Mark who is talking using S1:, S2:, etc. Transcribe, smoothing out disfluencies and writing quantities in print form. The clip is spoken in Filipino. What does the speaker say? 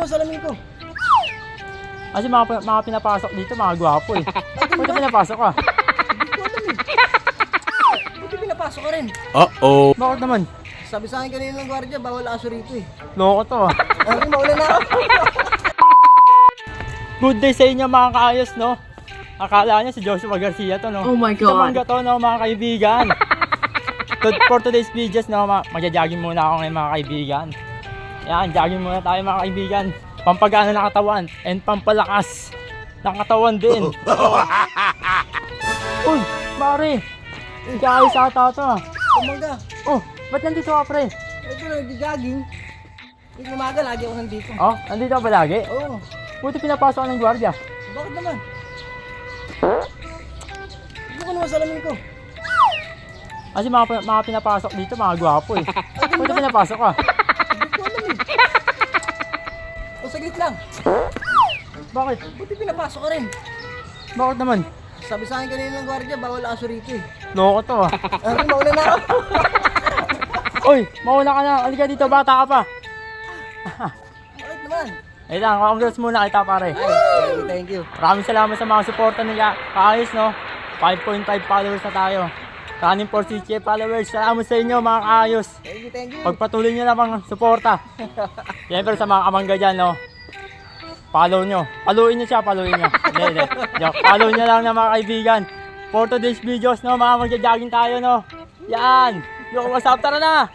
S1: salamin ko.
S2: Kasi mga pinapasok dito, mga gwapo eh. Buti pinapasok ka.
S1: Hindi ko alam eh. Buti pinapasok ka rin.
S2: Bakit naman?
S1: Sabi sa akin kanina ng gwardiya, bawal aso rito eh.
S2: Loko to ah.
S1: Ay, mauna na ako.
S2: Good day sa inyo mga kaayos, no? Akala niya si Joshua Garcia to, no?
S3: Oh my God.
S2: Kamangga to, no, mga kaibigan. For today's videos, no, magja-jogging muna ako ngayon, mga kaibigan. Yan, jogging muna tayo, mga kaibigan. Pampagana ng katawan and pampalakas ng katawan din. Uy, Mare! Kaayos ata to ah.
S1: Kumangga.
S2: Oh, ba't nandito ka, pre?
S1: Ito na, nag-jogging. Yung umaga, lagi ako nandito.
S2: Oh, nandito ka ba lagi?
S1: Oo.
S2: Buti pinapasok ka ng gwardiya.
S1: Bakit naman? Hindi ko naman salamin ko.
S2: Kasi mga pinapasok dito, mga gwapo eh. Buti pinapasok ka.
S1: Hindi ko alam eh. O, saglit lang.
S2: Bakit?
S1: Buti pinapasok ka rin.
S2: Bakit naman?
S1: Sabi sa akin kanina ng gwardiya, bawal aso rito eh.
S2: Loko to ah.
S1: Ay, mauna na ako.
S2: Uy, mauna ka na. Halika dito, bata ka pa.
S1: Bakit naman?
S2: Eh lang, congrats muna kita pare.
S1: Ay, thank you.
S2: Maraming salamat sa mga suporta nila. Kaayos, no? 5.5 followers na tayo. Running for 6K followers. Salamat sa inyo, mga kaayos.
S1: Thank you.
S2: Pagpatuloy nyo namang suporta. Siyempre sa mga kamangga dyan, no? Follow nyo. Paluin nyo siya, paluin nyo. Hindi. Joke. Follow nyo lang na mga kaibigan. For today's videos, no? Mga magja-jogging tayo, no? Yan. Yo, what's up? Tara na!